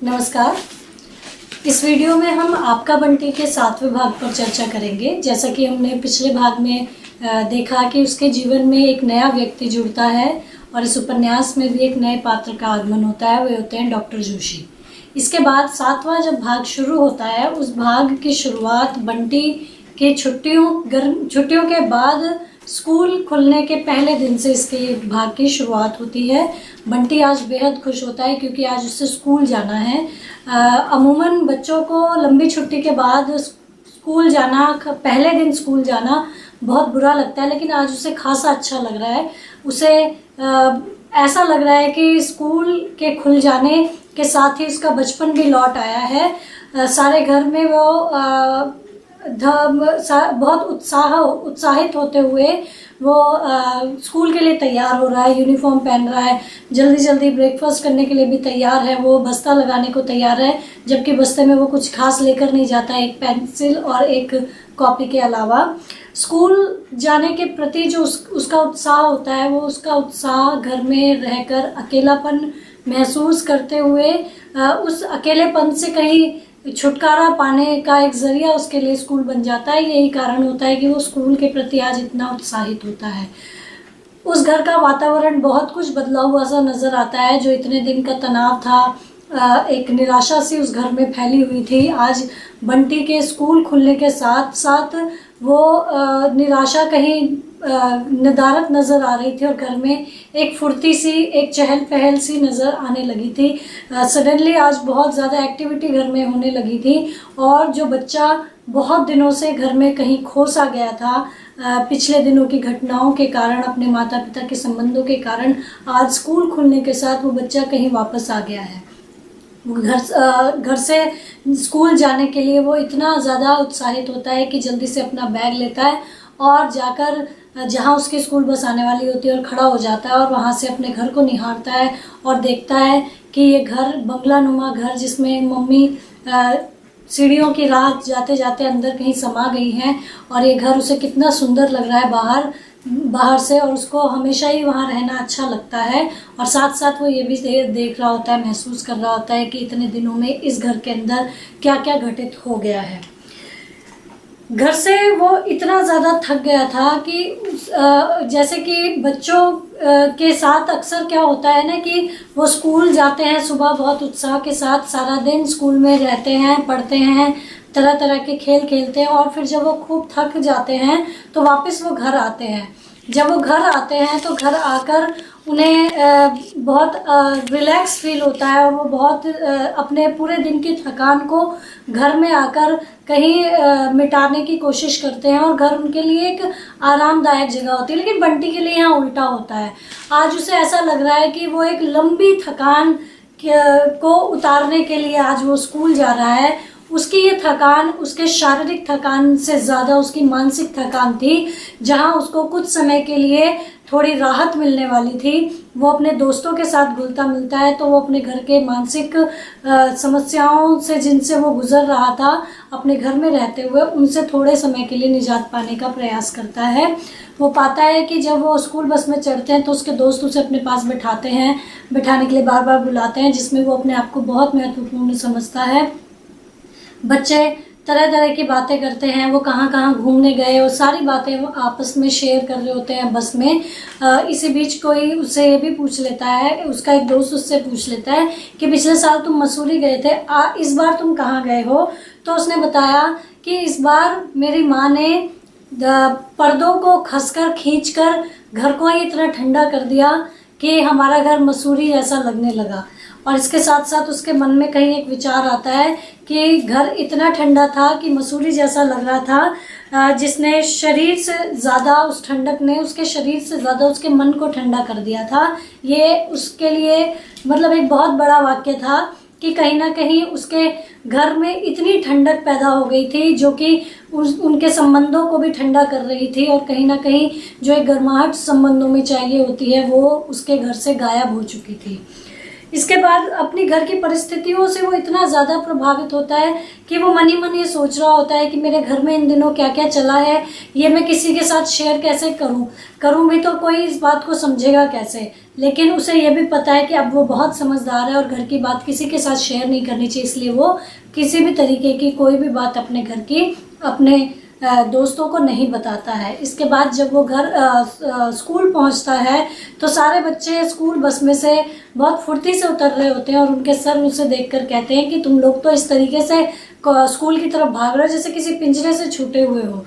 नमस्कार। इस वीडियो में हम आपका बंटी के 7वें भाग पर चर्चा करेंगे। जैसा कि हमने पिछले भाग में देखा कि उसके जीवन में एक नया व्यक्ति जुड़ता है और इस उपन्यास में भी एक नए पात्र का आगमन होता है। वे होते हैं डॉक्टर जोशी। इसके बाद 7वां जब भाग शुरू होता है, उस भाग की शुरुआत बंटी के छुट्टियों के बाद स्कूल खुलने के पहले दिन से इसके भाग की शुरुआत होती है। बंटी आज बेहद खुश होता है क्योंकि आज उससे स्कूल जाना है। अमूमन बच्चों को लंबी छुट्टी के बाद स्कूल जाना, पहले दिन स्कूल जाना बहुत बुरा लगता है, लेकिन आज उसे खासा अच्छा लग रहा है। उसे ऐसा लग रहा है कि स्कूल के खुल जाने के साथ ही उसका बचपन भी लौट आया है। सारे घर में वो बहुत उत्साहित होते हुए वो स्कूल के लिए तैयार हो रहा है, यूनिफॉर्म पहन रहा है, जल्दी जल्दी ब्रेकफास्ट करने के लिए भी तैयार है, वो बस्ता लगाने को तैयार है, जबकि बस्ते में वो कुछ खास लेकर नहीं जाता है, एक पेंसिल और एक कॉपी के अलावा। स्कूल जाने के प्रति जो उसका उत्साह होता है, वो उसका उत्साह घर में रहकर अकेलापन महसूस करते हुए उस अकेलेपन से कहीं छुटकारा पाने का एक जरिया उसके लिए स्कूल बन जाता है। यही कारण होता है कि वो स्कूल के प्रति आज इतना उत्साहित होता है। उस घर का वातावरण बहुत कुछ बदला हुआ सा नज़र आता है। जो इतने दिन का तनाव था, एक निराशा सी उस घर में फैली हुई थी, आज बंटी के स्कूल खुलने के साथ साथ वो निराशा कहीं नदारद नज़र आ रही थी और घर में एक फुर्ती सी, एक चहल पहल सी नज़र आने लगी थी। सडनली आज बहुत ज़्यादा एक्टिविटी घर में होने लगी थी और जो बच्चा बहुत दिनों से घर में कहीं खो सा गया था, पिछले दिनों की घटनाओं के कारण, अपने माता पिता के संबंधों के कारण, आज स्कूल खुलने के साथ वो बच्चा कहीं वापस आ गया है। घर से स्कूल जाने के लिए वो इतना ज़्यादा उत्साहित होता है कि जल्दी से अपना बैग लेता है और जाकर जहाँ उसकी स्कूल बस आने वाली होती है और खड़ा हो जाता है और वहाँ से अपने घर को निहारता है और देखता है कि ये घर, बंगला नुमा घर, जिसमें मम्मी सीढ़ियों की राह जाते जाते अंदर कहीं समा गई हैं, और ये घर उसे कितना सुंदर लग रहा है बाहर से, और उसको हमेशा ही वहाँ रहना अच्छा लगता है। और साथ साथ वो ये भी देख रहा होता है, महसूस कर रहा होता है कि इतने दिनों में इस घर के अंदर क्या क्या घटित हो गया है। घर से वो इतना ज़्यादा थक गया था कि जैसे कि बच्चों के साथ अक्सर क्या होता है ना कि वो स्कूल जाते हैं सुबह बहुत उत्साह के साथ, सारा दिन स्कूल में रहते हैं, पढ़ते हैं, तरह तरह के खेल खेलते हैं, और फिर जब वो खूब थक जाते हैं तो वापस वो घर आते हैं। जब वो घर आते हैं तो घर आकर उन्हें बहुत रिलैक्स फील होता है और वो बहुत अपने पूरे दिन की थकान को घर में आकर कहीं मिटाने की कोशिश करते हैं और घर उनके लिए एक आरामदायक जगह होती है। लेकिन बंटी के लिए यहाँ उल्टा होता है। आज उसे ऐसा लग रहा है कि वो एक लंबी थकान को उतारने के लिए आज वो स्कूल जा रहा है। उसकी ये थकान उसके शारीरिक थकान से ज़्यादा उसकी मानसिक थकान थी। जहाँ उसको कुछ समय के लिए थोड़ी राहत मिलने वाली थी, वो अपने दोस्तों के साथ घुलता मिलता है, तो वो अपने घर के मानसिक समस्याओं से जिनसे वो गुजर रहा था अपने घर में रहते हुए, उनसे थोड़े समय के लिए निजात पाने का प्रयास करता है। वो पाता है कि जब वो स्कूल बस में चढ़ते हैं तो उसके दोस्त उसे अपने पास बिठाते हैं, बिठाने के लिए बार बार बुलाते हैं, जिसमें वो अपने आप को बहुत महत्वपूर्ण समझता है। बच्चे तरह तरह की बातें करते हैं, वो कहाँ कहाँ घूमने गए, और सारी बातें वो आपस में शेयर कर रहे होते हैं बस में। इसी बीच कोई उससे ये भी पूछ लेता है, उसका एक दोस्त उससे पूछ लेता है कि पिछले साल तुम मसूरी गए थे, इस बार तुम कहाँ गए हो? तो उसने बताया कि इस बार मेरी माँ ने पर्दों को खसकर खींचकर घर को ही इतना ठंडा कर दिया कि हमारा घर मसूरी जैसा लगने लगा। और इसके साथ साथ उसके मन में कहीं एक विचार आता है कि घर इतना ठंडा था कि मसूरी जैसा लग रहा था, जिसने शरीर से ज़्यादा, उस ठंडक ने उसके शरीर से ज़्यादा उसके मन को ठंडा कर दिया था। ये उसके लिए मतलब एक बहुत बड़ा वाक्य था कि कहीं ना कहीं उसके घर में इतनी ठंडक पैदा हो गई थी जो कि उनके संबंधों को भी ठंडा कर रही थी, और कहीं ना कहीं जो एक गर्माहट संबंधों में चाहिए होती है वो उसके घर से गायब हो चुकी थी। इसके बाद अपनी घर की परिस्थितियों से वो इतना ज़्यादा प्रभावित होता है कि वो मन ही मन ये सोच रहा होता है कि मेरे घर में इन दिनों क्या क्या चला है, ये मैं किसी के साथ शेयर कैसे करूं भी तो कोई इस बात को समझेगा कैसे। लेकिन उसे ये भी पता है कि अब वो बहुत समझदार है और घर की बात किसी के साथ शेयर नहीं करनी चाहिए, इसलिए वो किसी भी तरीके की कोई भी बात अपने घर की अपने दोस्तों को नहीं बताता है। इसके बाद जब वो स्कूल पहुंचता है तो सारे बच्चे स्कूल बस में से बहुत फुर्ती से उतर रहे होते हैं और उनके सर उसे देखकर कहते हैं कि तुम लोग तो इस तरीके से स्कूल की तरफ भाग रहे हो जैसे किसी पिंजरे से छूटे हुए हो।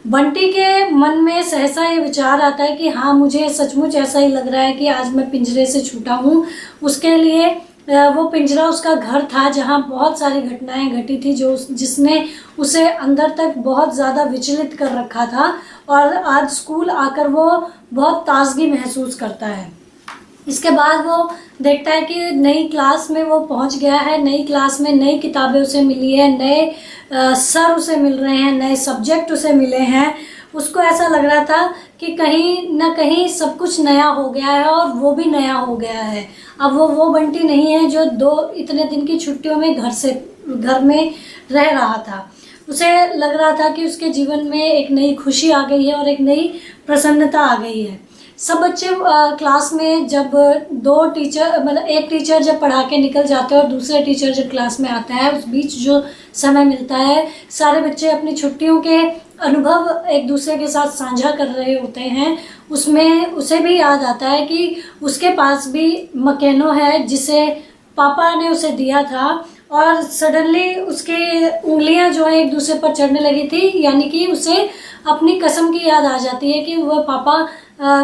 बंटी के मन में सहसा ये विचार आता है कि हाँ, मुझे सचमुच ऐसा ही लग रहा है कि आज मैं पिंजरे से छूटा हूँ। उसके लिए वो पिंजरा उसका घर था जहाँ बहुत सारी घटनाएं घटी थी जिसने उसे अंदर तक बहुत ज़्यादा विचलित कर रखा था, और आज स्कूल आकर वो बहुत ताजगी महसूस करता है। इसके बाद वो देखता है कि नई क्लास में वो पहुंच गया है, नई क्लास में नई किताबें उसे मिली है, नए सर उसे मिल रहे हैं, नए सब्जेक्ट उसे मिले हैं। उसको ऐसा लग रहा था कि कहीं ना कहीं सब कुछ नया हो गया है और वो भी नया हो गया है। अब वो बंटी नहीं है जो इतने दिन की छुट्टियों में घर में रह रहा था। उसे लग रहा था कि उसके जीवन में एक नई खुशी आ गई है और एक नई प्रसन्नता आ गई है। सब बच्चे क्लास में जब एक टीचर जब पढ़ा के निकल जाते हैं और दूसरे टीचर जब क्लास में आता है, उस बीच जो समय मिलता है सारे बच्चे अपनी छुट्टियों के अनुभव एक दूसरे के साथ साझा कर रहे होते हैं। उसमें उसे भी याद आता है कि उसके पास भी मकेनो है जिसे पापा ने उसे दिया था, और सडनली उसकी उंगलियां जो है एक दूसरे पर चढ़ने लगी थी, यानी कि उसे अपनी कसम की याद आ जाती है कि वह पापा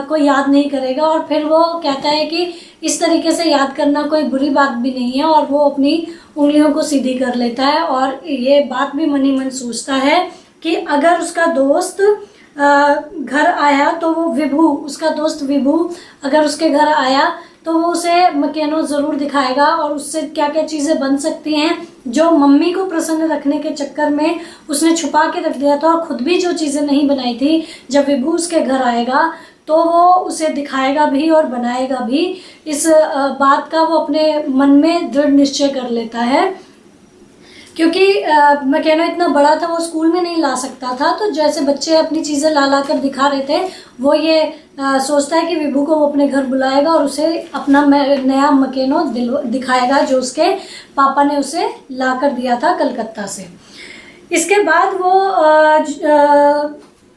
को याद नहीं करेगा। और फिर वो कहता है कि इस तरीके से याद करना कोई बुरी बात भी नहीं है, और वो अपनी उंगलियों को सीधी कर लेता है और ये बात भी मन ही मन सोचता है कि अगर उसका दोस्त घर आया तो वो उसका दोस्त विभू अगर उसके घर आया तो वो उसे मकेनो ज़रूर दिखाएगा और उससे क्या क्या चीज़ें बन सकती हैं जो मम्मी को प्रसन्न रखने के चक्कर में उसने छुपा के रख दिया था, और खुद भी जो चीज़ें नहीं बनाई थी, जब विभू उसके घर आएगा तो वो उसे दिखाएगा भी और बनाएगा भी। इस बात का वो अपने मन में दृढ़ निश्चय कर लेता है, क्योंकि मकेनो इतना बड़ा था वो स्कूल में नहीं ला सकता था। तो जैसे बच्चे अपनी चीज़ें ला कर दिखा रहे थे, वो ये सोचता है कि विभू को वो अपने घर बुलाएगा और उसे अपना नया मकेनो दिखाएगा जो उसके पापा ने उसे ला कर दिया था कलकत्ता से। इसके बाद वो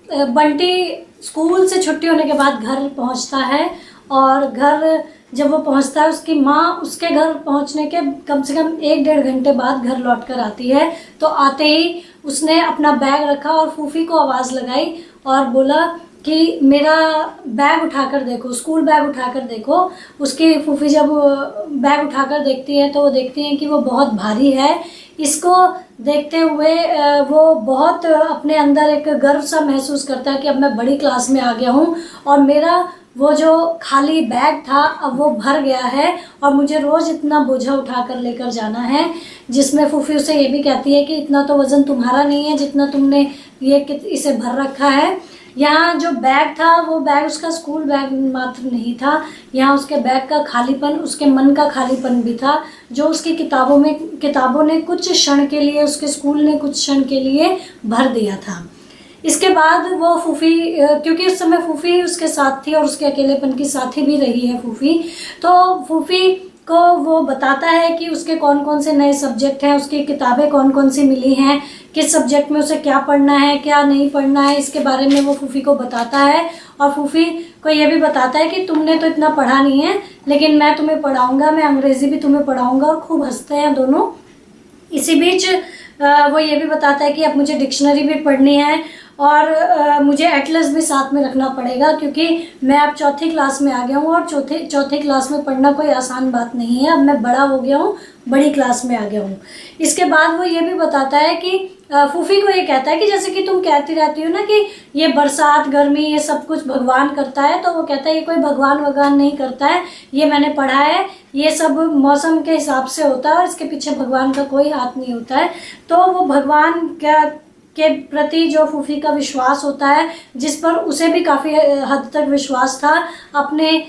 बंटी स्कूल से छुट्टी होने के बाद घर पहुंचता है, और घर जब वो पहुंचता है उसकी माँ उसके घर पहुंचने के कम से कम 1-1.5 घंटे बाद घर लौट कर आती है। तो आते ही उसने अपना बैग रखा और फूफी को आवाज़ लगाई और बोला कि मेरा बैग उठाकर देखो, स्कूल बैग उठाकर देखो। उसकी फूफी जब बैग उठाकर देखती है तो वो देखती हैं कि वो बहुत भारी है। इसको देखते हुए वो बहुत अपने अंदर एक गर्व सा महसूस करता है कि अब मैं बड़ी क्लास में आ गया हूँ और मेरा वो जो खाली बैग था अब वो भर गया है और मुझे रोज़ इतना बोझा उठा कर लेकर जाना है। जिसमें फूफी उसे ये भी कहती है कि इतना तो वज़न तुम्हारा नहीं है जितना तुमने इसे भर रखा है। यहाँ जो बैग था वो बैग उसका स्कूल बैग मात्र नहीं था, यहाँ उसके बैग का खालीपन, उसके मन का खालीपन भी था जो उसकी किताबों ने कुछ क्षण के लिए, उसके स्कूल ने कुछ क्षण के लिए भर दिया था। इसके बाद वो फूफी, क्योंकि उस समय फूफी उसके साथ थी और उसके अकेलेपन की साथी भी रही है फूफी, तो फूफी को वो बताता है कि उसके कौन कौन से नए सब्जेक्ट हैं, उसकी किताबें कौन कौन सी मिली हैं, किस सब्जेक्ट में उसे क्या पढ़ना है क्या नहीं पढ़ना है, इसके बारे में वो फूफी को बताता है। और फूफी को ये भी बताता है कि तुमने तो इतना पढ़ा नहीं है लेकिन मैं तुम्हें पढ़ाऊँगा, मैं अंग्रेज़ी भी तुम्हें पढ़ाऊँगा। और खूब हंसते हैं दोनों। इसी बीच वो ये भी बताता है कि अब मुझे डिक्शनरी भी पढ़नी है और मुझे एटलस भी साथ में रखना पड़ेगा क्योंकि मैं अब चौथी क्लास में आ गया हूँ और चौथी क्लास में पढ़ना कोई आसान बात नहीं है। अब मैं बड़ा हो गया हूँ, बड़ी क्लास में आ गया हूँ। इसके बाद वो ये भी बताता है कि फूफी को ये कहता है कि जैसे कि तुम कहती रहती हो ना कि ये बरसात गर्मी ये सब कुछ भगवान करता है, तो वो कहता है ये कोई भगवान नहीं करता है, ये मैंने पढ़ा है, ये सब मौसम के हिसाब से होता है और इसके पीछे भगवान का कोई हाथ नहीं होता है। तो वो भगवान क्या के प्रति जो फूफी का विश्वास होता है, जिस पर उसे भी काफ़ी हद तक विश्वास था, अपने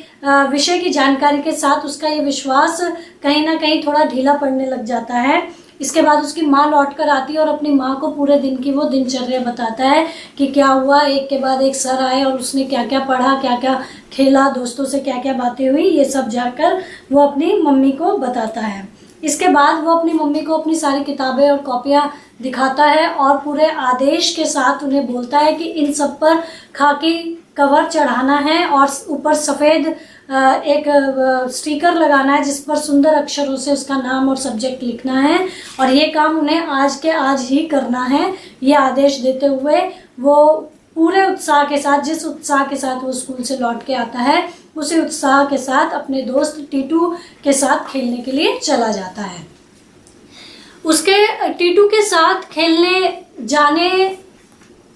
विषय की जानकारी के साथ उसका ये विश्वास कहीं ना कहीं थोड़ा ढीला पड़ने लग जाता है। इसके बाद उसकी माँ लौट कर आती है और अपनी माँ को पूरे दिन की वो दिनचर्या बताता है कि क्या हुआ। एक के बाद एक सर आए और उसने क्या क्या पढ़ा, क्या क्या खेला, दोस्तों से क्या क्या बातें हुई, ये सब जाकर वो अपनी मम्मी को बताता है। इसके बाद वो अपनी मम्मी को अपनी सारी किताबें और कॉपियाँ दिखाता है और पूरे आदेश के साथ उन्हें बोलता है कि इन सब पर खाकी कवर चढ़ाना है और ऊपर सफ़ेद एक स्टिकर लगाना है जिस पर सुंदर अक्षरों से उसका नाम और सब्जेक्ट लिखना है, और ये काम उन्हें आज के आज ही करना है। ये आदेश देते हुए वो पूरे उत्साह के साथ, जिस उत्साह के साथ वो स्कूल से लौट के आता है, उसी उत्साह के साथ अपने दोस्त टीटू के साथ खेलने के लिए चला जाता है। उसके टीटू के साथ खेलने जाने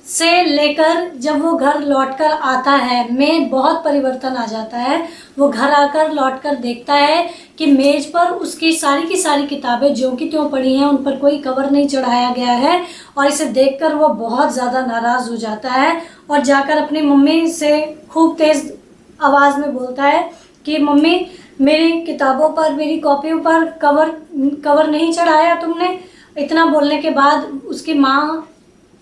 से लेकर जब वो घर लौटकर आता है में बहुत परिवर्तन आ जाता है। वो घर आकर लौटकर देखता है कि मेज पर उसकी सारी की सारी किताबें ज्यों की त्यों पड़ी हैं, उन पर कोई कवर नहीं चढ़ाया गया है, और इसे देखकर वो बहुत ज़्यादा नाराज़ हो जाता है और जाकर अपनी मम्मी से खूब तेज़ आवाज़ में बोलता है कि मम्मी, मेरी किताबों पर, मेरी कॉपियों पर कवर नहीं चढ़ाया तुमने। इतना बोलने के बाद उसकी माँ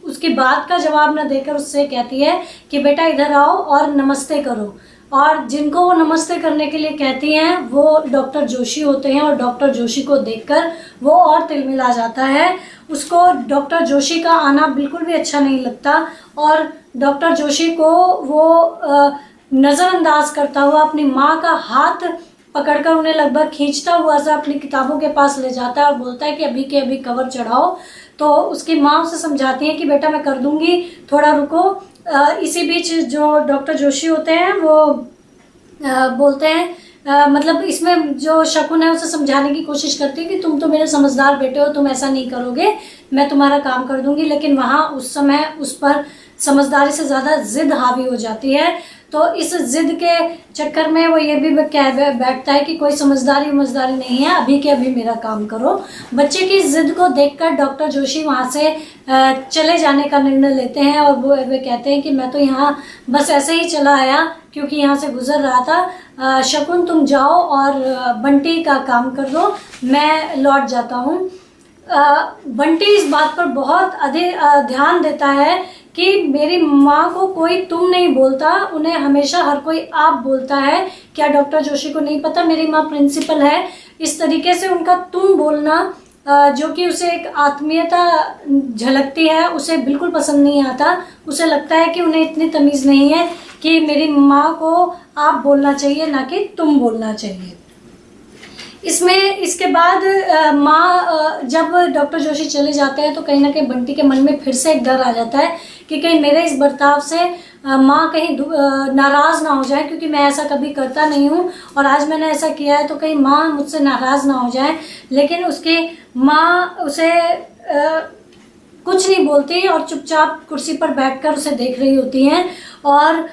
उसकी बात का जवाब न देकर उससे कहती है कि बेटा इधर आओ और नमस्ते करो। और जिनको वो नमस्ते करने के लिए कहती हैं वो डॉक्टर जोशी होते हैं, और डॉक्टर जोशी को देखकर वो और तिलमिला जाता है। उसको डॉक्टर जोशी का आना बिल्कुल भी अच्छा नहीं लगता और डॉक्टर जोशी को वो नज़रअंदाज करता हुआ अपनी माँ का हाथ पकड़कर उन्हें लगभग खींचता हुआ सा अपनी किताबों के पास ले जाता है और बोलता है कि अभी के अभी कवर चढ़ाओ। तो उसकी माँ उसे समझाती है कि बेटा मैं कर दूंगी, थोड़ा रुको। इसी बीच जो डॉक्टर जोशी होते हैं वो बोलते हैं, मतलब इसमें जो शकुन है उसे समझाने की कोशिश करती है कि तुम तो मेरे समझदार बेटे हो, तुम ऐसा नहीं करोगे, मैं तुम्हारा काम कर दूंगी। लेकिन वहाँ उस समय उस पर समझदारी से ज़्यादा जिद हावी हो जाती है। तो इस जिद के चक्कर में वो ये भी कह बैठता है कि कोई समझदारी नहीं है, अभी के अभी मेरा काम करो। बच्चे की जिद को देखकर डॉक्टर जोशी वहाँ से चले जाने का निर्णय लेते हैं और वो कहते हैं कि मैं तो यहाँ बस ऐसे ही चला आया क्योंकि यहाँ से गुजर रहा था। शकुन तुम जाओ और बंटी का काम कर दो, मैं लौट जाता हूँ। बंटी इस बात पर बहुत अधिक ध्यान देता है कि मेरी माँ को कोई तुम नहीं बोलता, उन्हें हमेशा हर कोई आप बोलता है। क्या डॉक्टर जोशी को नहीं पता मेरी माँ प्रिंसिपल है? इस तरीके से उनका तुम बोलना जो कि उसे एक आत्मीयता झलकती है, उसे बिल्कुल पसंद नहीं आता। उसे लगता है कि उन्हें इतनी तमीज़ नहीं है कि मेरी माँ को आप बोलना चाहिए, ना कि तुम बोलना चाहिए। इसके बाद माँ जब डॉक्टर जोशी चले जाते हैं तो कहीं ना कहीं बंटी के मन में फिर से एक डर आ जाता है कि कहीं मेरे इस बर्ताव से माँ कहीं नाराज़ ना हो जाए, क्योंकि मैं ऐसा कभी करता नहीं हूँ और आज मैंने ऐसा किया है तो कहीं माँ मुझसे नाराज़ ना हो जाए। लेकिन उसकी माँ उसे कुछ नहीं बोलती और चुपचाप कुर्सी पर बैठकर उसे देख रही होती हैं। और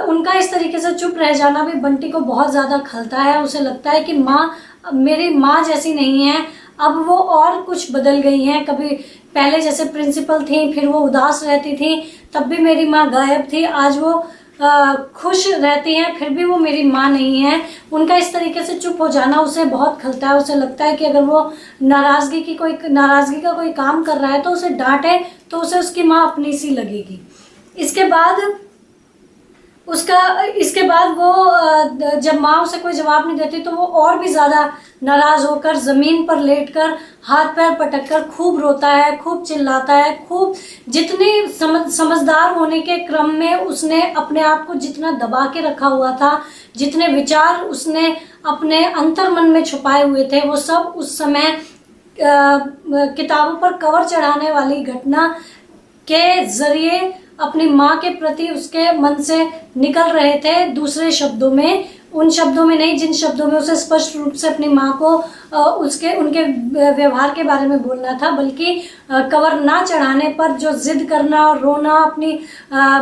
उनका इस तरीके से चुप रह जाना भी बंटी को बहुत ज़्यादा खलता है। उसे लगता है कि माँ मेरी माँ जैसी नहीं है, अब वो और कुछ बदल गई हैं। कभी पहले जैसे प्रिंसिपल थी, फिर वो उदास रहती थी, तब भी मेरी माँ गायब थी, आज वो खुश रहती हैं, फिर भी वो मेरी माँ नहीं है। उनका इस तरीके से चुप हो जाना उसे बहुत खलता है। उसे लगता है कि अगर वो नाराज़गी का कोई काम कर रहा है तो उसे डांटे तो उसे उसकी माँ अपनी सी लगेगी। इसके बाद वो जब माँ उसे कोई जवाब नहीं देती तो वो और भी ज़्यादा नाराज़ होकर ज़मीन पर लेटकर हाथ पैर पटककर खूब रोता है, खूब चिल्लाता है, खूब जितनी समझदार होने के क्रम में उसने अपने आप को जितना दबा के रखा हुआ था, जितने विचार उसने अपने अंतर्मन में छुपाए हुए थे, वो सब उस समय किताबों पर कवर चढ़ाने वाली घटना के ज़रिए अपनी माँ के प्रति उसके मन से निकल रहे थे। दूसरे शब्दों में, उन शब्दों में नहीं जिन शब्दों में उसे स्पष्ट रूप से अपनी माँ को उनके व्यवहार के बारे में बोलना था, बल्कि कवर ना चढ़ाने पर जो जिद करना और रोना, अपनी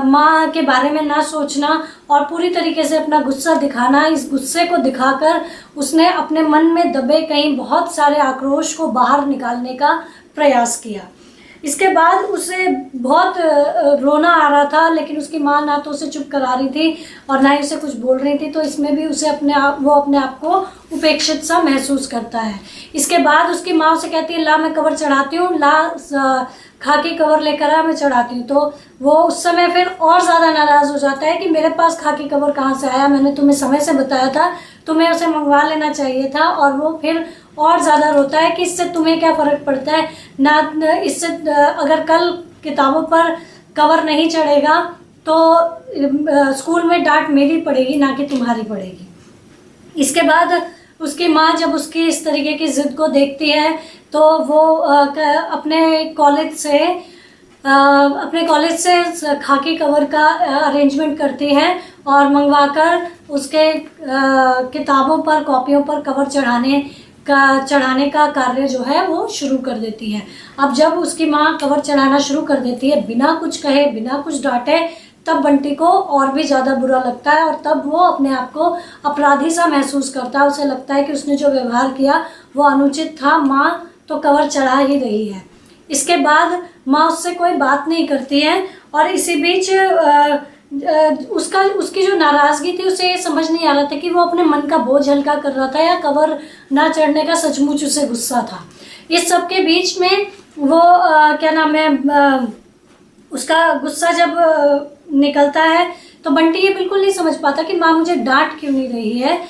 माँ के बारे में ना सोचना और पूरी तरीके से अपना गुस्सा दिखाना, इस गुस्से को दिखाकर उसने अपने मन में दबे कहीं बहुत सारे आक्रोश को बाहर निकालने का प्रयास किया। इसके बाद उसे बहुत रोना आ रहा था, लेकिन उसकी माँ ना तो उसे चुप करा रही थी और ना ही उसे कुछ बोल रही थी, तो इसमें भी उसे वो अपने आप को उपेक्षित सा महसूस करता है। इसके बाद उसकी माँ उसे कहती है ला मैं कवर चढ़ाती हूँ, ला खाकी कवर लेकर आ, मैं चढ़ाती हूँ। तो वो उस समय फिर और ज़्यादा नाराज़ हो जाता है कि मेरे पास खाकी कवर कहाँ से आया, मैंने तुम्हें समय से बताया था, तुम्हें उसे मंगवा लेना चाहिए था। और वो फिर और ज़्यादा रोता है कि इससे तुम्हें क्या फ़र्क पड़ता है ना, इससे अगर कल किताबों पर कवर नहीं चढ़ेगा तो स्कूल में डांट मेरी पड़ेगी ना कि तुम्हारी पड़ेगी। इसके बाद उसकी माँ जब उसकी इस तरीके की ज़िद को देखती है तो वो अपने कॉलेज से खाकी कवर का अरेंजमेंट करती है और मंगवाकर उसके किताबों पर, कॉपियों पर कवर चढ़ाने का कार्य जो है वो शुरू कर देती है। अब जब उसकी माँ कवर चढ़ाना शुरू कर देती है बिना कुछ कहे, बिना कुछ डांटे, तब बंटी को और भी ज़्यादा बुरा लगता है और तब वो अपने आप को अपराधी सा महसूस करता है। उसे लगता है कि उसने जो व्यवहार किया वो अनुचित था, माँ तो कवर चढ़ा ही रही है। इसके बाद माँ उससे कोई बात नहीं करती है और इसी बीच उसकी जो नाराज़गी थी उसे ये समझ नहीं आ रहा था कि वो अपने मन का बोझ हल्का कर रहा था या कवर ना चढ़ने का सचमुच उसे गुस्सा था। इस सब के बीच में वो क्या नाम है, उसका गुस्सा जब निकलता है तो बंटी ये बिल्कुल नहीं समझ पाता कि माँ मुझे डांट क्यों नहीं रही है।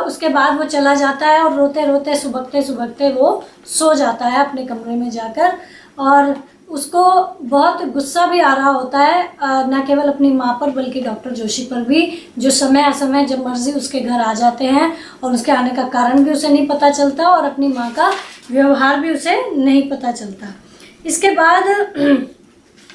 उसके बाद वो चला जाता है और रोते रोते सुबकते सुबकते वो सो जाता है अपने कमरे में जाकर। और उसको बहुत गुस्सा भी आ रहा होता है, न केवल अपनी माँ पर बल्कि डॉक्टर जोशी पर भी, जो समय असमय जब मर्जी उसके घर आ जाते हैं और उसके आने का कारण भी उसे नहीं पता चलता और अपनी माँ का व्यवहार भी उसे नहीं पता चलता। इसके बाद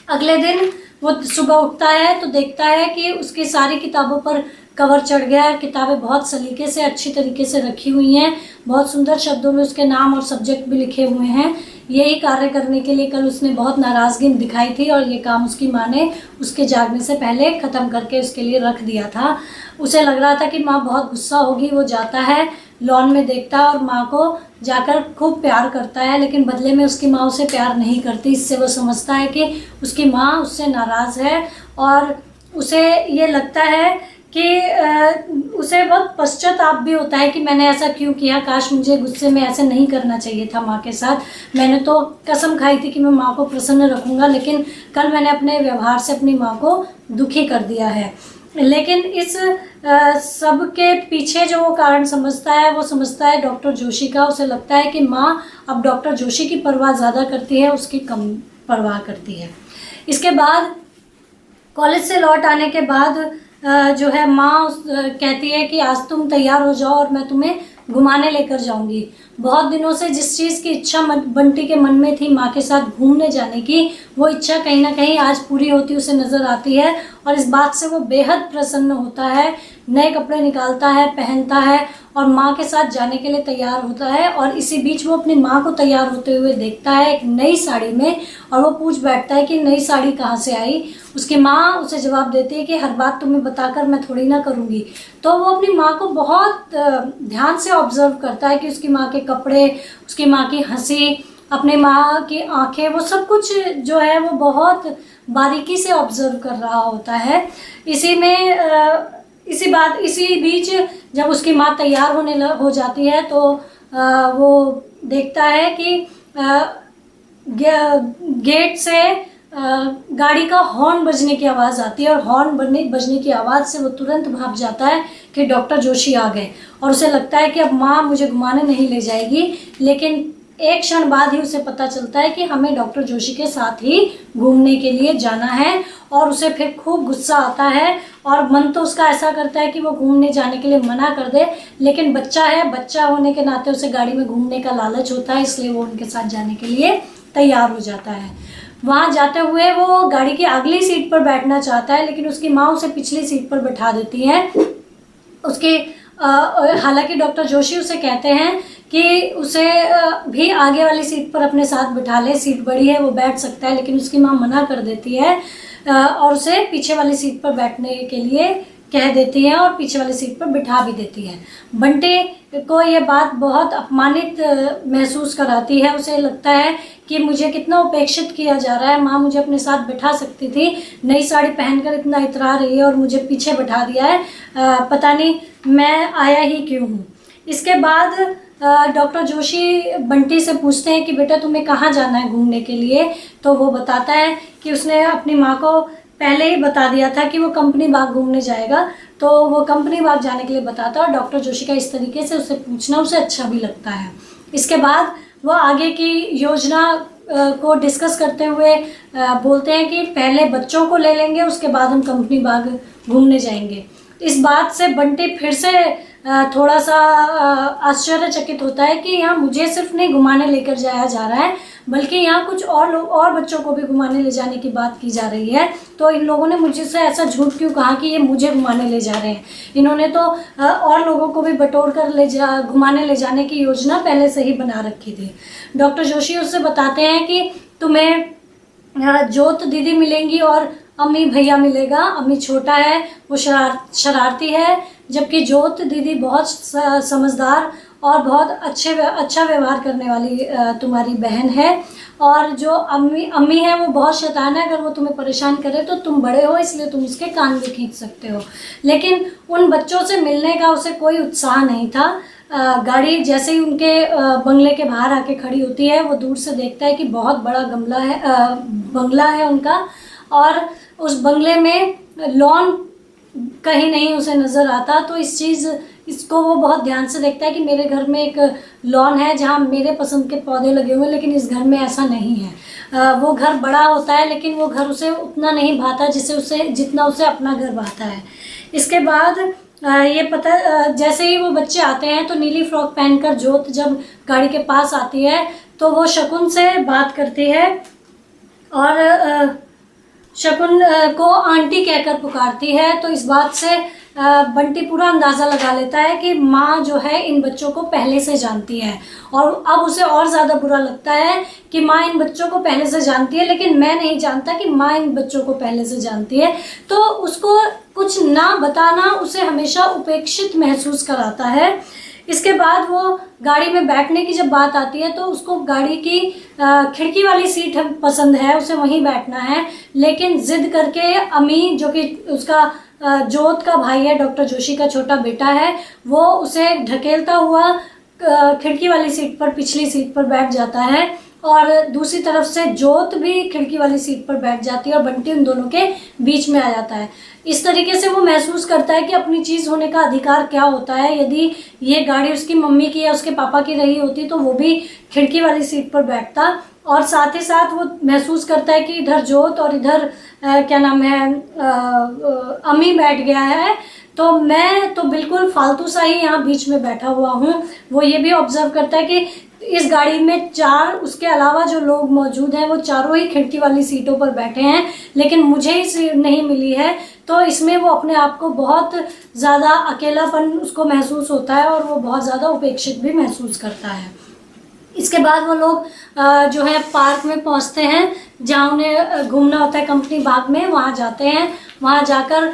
अगले दिन वो सुबह उठता है तो देखता है कि उसकी सारी किताबों पर कवर चढ़ गया है। किताबें बहुत सलीके से, अच्छी तरीके से रखी हुई हैं, बहुत सुंदर शब्दों में उसके नाम और सब्जेक्ट भी लिखे हुए हैं। यही कार्य करने के लिए कल उसने बहुत नाराज़गी दिखाई थी और ये काम उसकी माँ ने उसके जागने से पहले ख़त्म करके उसके लिए रख दिया था। उसे लग रहा था कि माँ बहुत गुस्सा होगी। वो जाता है, लॉन में देखता है और माँ को जाकर खूब प्यार करता है, लेकिन बदले में उसकी माँ उसे प्यार नहीं करती। इससे वो समझता है कि उसकी माँ उससे नाराज़ है और उसे ये लगता है कि उसे बहुत पश्चाताप भी होता है कि मैंने ऐसा क्यों किया, काश मुझे गुस्से में ऐसे नहीं करना चाहिए था माँ के साथ। मैंने तो कसम खाई थी कि मैं माँ को प्रसन्न रखूँगा, लेकिन कल मैंने अपने व्यवहार से अपनी माँ को दुखी कर दिया है। लेकिन इस सब के पीछे जो वो कारण समझता है वो समझता है डॉक्टर जोशी का। उसे लगता है कि माँ अब डॉक्टर जोशी की परवाह ज़्यादा करती है, उसकी कम परवाह करती है। इसके बाद कॉलेज से लौट आने के बाद जो है माँ कहती है कि आज तुम तैयार हो जाओ और मैं तुम्हें घुमाने लेकर जाऊंगी। बहुत दिनों से जिस चीज़ की इच्छा बंटी के मन में थी माँ के साथ घूमने जाने की, वो इच्छा कहीं ना कहीं आज पूरी होती उसे नज़र आती है और इस बात से वो बेहद प्रसन्न होता है। नए कपड़े निकालता है, पहनता है और माँ के साथ जाने के लिए तैयार होता है। और इसी बीच वो अपनी माँ को तैयार होते हुए देखता है एक नई साड़ी में और वो पूछ बैठता है कि नई साड़ी कहाँ से आई। उसकी माँ उसे जवाब देती है कि हर बात तुम्हें बताकर मैं थोड़ी ना करूँगी। तो वो अपनी माँ को बहुत ध्यान से ऑब्जर्व करता है कि उसकी माँ के कपड़े, उसकी माँ की हंसी, अपनी माँ की आंखें, वो सब कुछ जो है वो बहुत बारीकी से ऑब्जर्व कर रहा होता है। इसी बीच जब उसकी माँ तैयार हो जाती है तो वो देखता है कि गेट से गाड़ी का हॉर्न बजने की आवाज़ आती है और हॉर्न बजने की आवाज़ से वो तुरंत भाप जाता है कि डॉक्टर जोशी आ गए और उसे लगता है कि अब माँ मुझे घुमाने नहीं ले जाएगी। लेकिन एक क्षण बाद ही उसे पता चलता है कि हमें डॉक्टर जोशी के साथ ही घूमने के लिए जाना है और उसे फिर खूब गुस्सा आता है और मन तो उसका ऐसा करता है कि वो घूमने जाने के लिए मना कर दे, लेकिन बच्चा है, बच्चा होने के नाते उसे गाड़ी में घूमने का लालच होता है, इसलिए वो उनके साथ जाने के लिए तैयार हो जाता है। वहाँ जाते हुए वो गाड़ी की अगली सीट पर बैठना चाहता है, लेकिन उसकी माँ उसे पिछली सीट पर बैठा देती है। हालांकि डॉक्टर जोशी उसे कहते हैं कि उसे भी आगे वाली सीट पर अपने साथ बिठा ले, सीट बड़ी है वो बैठ सकता है, लेकिन उसकी माँ मना कर देती है और उसे पीछे वाली सीट पर बैठने के लिए कह देती हैं और पीछे वाली सीट पर बिठा भी देती हैं। बंटी को ये बात बहुत अपमानित महसूस कराती है। उसे लगता है कि मुझे कितना उपेक्षित किया जा रहा है, माँ मुझे अपने साथ बिठा सकती थी, नई साड़ी पहनकर इतना इतरा रही है और मुझे पीछे बिठा दिया है, पता नहीं मैं आया ही क्यों हूँ। इसके बाद डॉक्टर जोशी बंटी से पूछते हैं कि बेटा तुम्हें कहाँ जाना है घूमने के लिए। तो वो बताता है कि उसने अपनी माँ को पहले ही बता दिया था कि वो कंपनी बाग घूमने जाएगा, तो वो कंपनी बाग जाने के लिए बताता है। और डॉक्टर जोशी का इस तरीके से उससे पूछना उसे अच्छा भी लगता है। इसके बाद वो आगे की योजना को डिस्कस करते हुए बोलते हैं कि पहले बच्चों को ले लेंगे, उसके बाद हम कंपनी बाग घूमने जाएंगे। इस बात से बंटी फिर से थोड़ा सा आश्चर्यचकित होता है कि यहाँ मुझे सिर्फ नहीं घुमाने लेकर जाया जा रहा है, बल्कि यहाँ कुछ और लोग और बच्चों को भी घुमाने ले जाने की बात की जा रही है। तो इन लोगों ने मुझसे ऐसा झूठ क्यों कहा कि ये मुझे घुमाने ले जा रहे हैं? इन्होंने तो और लोगों को भी बटोर कर घुमाने ले जाने की योजना पहले से ही बना रखी थी। डॉक्टर जोशी उससे बताते हैं कि तुम्हें जोत दीदी मिलेंगी और अम्मी भैया मिलेगा। अम्मी छोटा है, वो शरारती है, जबकि जोत दीदी बहुत समझदार और बहुत अच्छा व्यवहार करने वाली तुम्हारी बहन है। और जो अम्मी है वो बहुत शैतान है, अगर वो तुम्हें परेशान करे तो तुम बड़े हो इसलिए तुम उसके कान भी खींच सकते हो। लेकिन उन बच्चों से मिलने का उसे कोई उत्साह नहीं था। गाड़ी जैसे ही उनके बंगले के बाहर आके खड़ी होती है, वो दूर से देखता है कि बहुत बड़ा बंगला है उनका, और उस बंगले में लॉन कहीं नहीं उसे नज़र आता। तो इसको वो बहुत ध्यान से देखता है कि मेरे घर में एक लॉन है जहाँ मेरे पसंद के पौधे लगे हुए हैं, लेकिन इस घर में ऐसा नहीं है। वो घर बड़ा होता है लेकिन वो घर उसे उतना नहीं भाता जितना उसे अपना घर भाता है। इसके बाद जैसे ही वो बच्चे आते हैं तो नीली फ्रॉक पहनकर जोत जब गाड़ी के पास आती है तो वो शकुन से बात करती है और शकुन को आंटी कहकर पुकारती है। तो इस बात से बंटी पूरा अंदाज़ा लगा लेता है कि माँ जो है इन बच्चों को पहले से जानती है, और अब उसे और ज़्यादा बुरा लगता है कि माँ इन बच्चों को पहले से जानती है, लेकिन मैं नहीं जानता कि माँ इन बच्चों को पहले से जानती है। तो उसको कुछ ना बताना उसे हमेशा उपेक्षित महसूस कराता है। इसके बाद वो गाड़ी में बैठने की जब बात आती है तो उसको गाड़ी की खिड़की वाली सीट पसंद है, उसे वहीं बैठना है। लेकिन जिद करके अमी, जो कि उसका जोत का भाई है, डॉक्टर जोशी का छोटा बेटा है, वो उसे ढकेलता हुआ खिड़की वाली सीट पर, पिछली सीट पर बैठ जाता है, और दूसरी तरफ से जोत भी खिड़की वाली सीट पर बैठ जाती है और बंटी उन दोनों के बीच में आ जाता है। इस तरीके से वो महसूस करता है कि अपनी चीज़ होने का अधिकार क्या होता है। यदि ये गाड़ी उसकी मम्मी की या उसके पापा की रही होती तो वो भी खिड़की वाली सीट पर बैठता, और साथ ही साथ वो महसूस करता है कि इधर जोत और इधर क्या नाम है अम्मी बैठ गया है, तो मैं तो बिल्कुल फालतू सा ही यहाँ बीच में बैठा हुआ हूँ। वो ये भी ऑब्जर्व करता है कि इस गाड़ी में उसके अलावा जो लोग मौजूद हैं वो चारों ही खिड़की वाली सीटों पर बैठे हैं, लेकिन मुझे ही सीट नहीं मिली है। तो इसमें वो अपने आप को बहुत ज़्यादा अकेलापन उसको महसूस होता है और वो बहुत ज़्यादा उपेक्षित भी महसूस करता है। इसके बाद वो लोग जो है पार्क में पहुंचते हैं जहाँ उन्हें घूमना होता है, कंपनी बाग में। वहाँ जाते हैं, वहाँ जाकर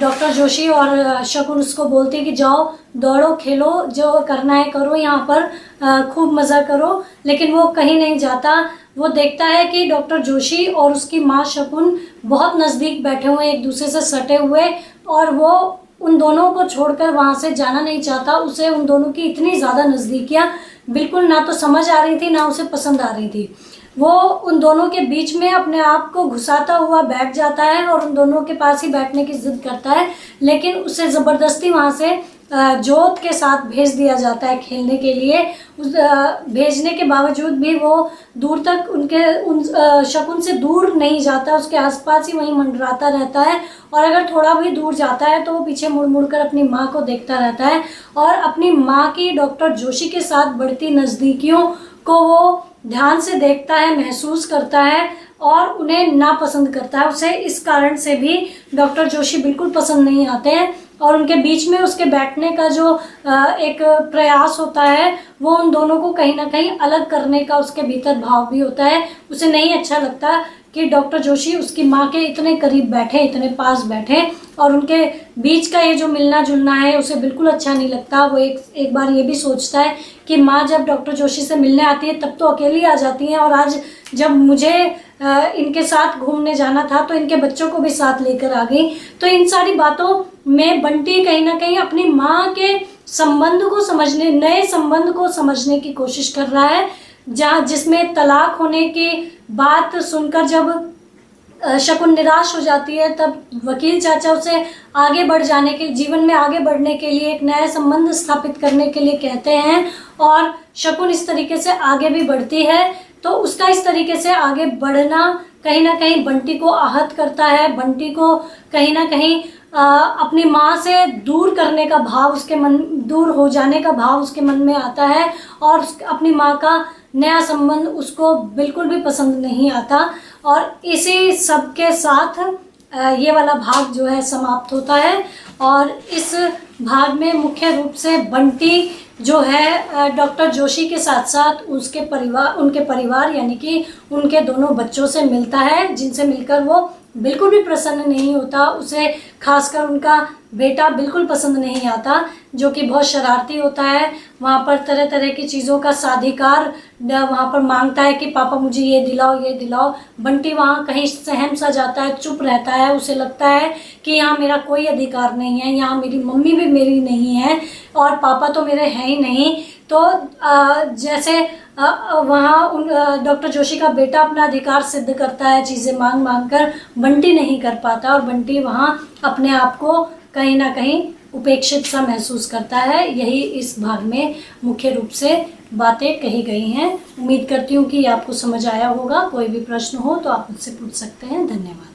डॉक्टर जोशी और शकुन उसको बोलते हैं कि जाओ दौड़ो, खेलो, जो करना है करो, यहाँ पर खूब मज़ा करो। लेकिन वो कहीं नहीं जाता। वो देखता है कि डॉक्टर जोशी और उसकी माँ शकुन बहुत नज़दीक बैठे हुए, एक दूसरे से सटे हुए, और वो उन दोनों को छोड़कर वहाँ से जाना नहीं चाहता। उसे उन दोनों की इतनी ज़्यादा नज़दीकियाँ बिल्कुल ना तो समझ आ रही थी ना उसे पसंद आ रही थी। वो उन दोनों के बीच में अपने आप को घुसाता हुआ बैठ जाता है और उन दोनों के पास ही बैठने की जिद करता है, लेकिन उसे ज़बरदस्ती वहाँ से जोत के साथ भेज दिया जाता है खेलने के लिए। भेजने के बावजूद भी वो दूर तक शकुन से दूर नहीं जाता, उसके आसपास ही वहीं मंडराता रहता है, और अगर थोड़ा भी दूर जाता है तो वो पीछे मुड़ मुड़ कर अपनी माँ को देखता रहता है, और अपनी माँ की डॉक्टर जोशी के साथ बढ़ती नज़दीकियों को वो ध्यान से देखता है, महसूस करता है और उन्हें नापसंद करता है। उसे इस कारण से भी डॉक्टर जोशी बिल्कुल पसंद नहीं आते हैं, और उनके बीच में उसके बैठने का जो एक प्रयास होता है वो उन दोनों को कहीं ना कहीं अलग करने का उसके भीतर भाव भी होता है। उसे नहीं अच्छा लगता कि डॉक्टर जोशी उसकी माँ के इतने करीब बैठे, इतने पास बैठे, और उनके बीच का ये जो मिलना जुलना है उसे बिल्कुल अच्छा नहीं लगता। वो एक बार ये भी सोचता है कि माँ जब डॉक्टर जोशी से मिलने आती है तब तो अकेली आ जाती हैं, और आज जब मुझे इनके साथ घूमने जाना था तो इनके बच्चों को भी साथ लेकर आ गई। तो इन सारी बातों में बंटी कहीं ना कहीं अपनी माँ के संबंध को समझने, नए संबंध को समझने की कोशिश कर रहा है, जिसमें तलाक होने की बात सुनकर जब शकुन निराश हो जाती है, तब वकील चाचा उसे आगे बढ़ जाने के, जीवन में आगे बढ़ने के लिए, एक नया संबंध स्थापित करने के लिए कहते हैं, और शकुन इस तरीके से आगे भी बढ़ती है। तो उसका इस तरीके से आगे बढ़ना कहीं ना कहीं बंटी को आहत करता है। बंटी को कहीं ना कहीं अपनी माँ से दूर करने का भाव उसके मन, दूर हो जाने का भाव उसके मन में आता है, और अपनी माँ का नया संबंध उसको बिल्कुल भी पसंद नहीं आता। और इसी सब के साथ ये वाला भाग जो है समाप्त होता है। और इस भाग में मुख्य रूप से बंटी जो है डॉक्टर जोशी के साथ साथ उनके परिवार यानी कि उनके दोनों बच्चों से मिलता है, जिनसे मिलकर वो बिल्कुल भी प्रसन्न नहीं होता। उसे खासकर उनका बेटा बिल्कुल पसंद नहीं आता, जो कि बहुत शरारती होता है। वहाँ पर तरह तरह की चीज़ों का साधिकार वहाँ पर मांगता है कि पापा मुझे ये दिलाओ, ये दिलाओ। बंटी वहाँ कहीं सहम सा जाता है, चुप रहता है। उसे लगता है कि यहाँ मेरा कोई अधिकार नहीं है, यहाँ मेरी मम्मी भी मेरी नहीं है, और पापा तो मेरे हैं ही नहीं। तो जैसे वहाँ डॉक्टर जोशी का बेटा अपना अधिकार सिद्ध करता है चीज़ें मांग मांग कर, बंटी नहीं कर पाता, और बंटी वहाँ अपने आप को कहीं ना कहीं उपेक्षित सा महसूस करता है। यही इस भाग में मुख्य रूप से बातें कही गई हैं। उम्मीद करती हूँ कि आपको समझ आया होगा। कोई भी प्रश्न हो तो आप मुझसे पूछ सकते हैं। धन्यवाद।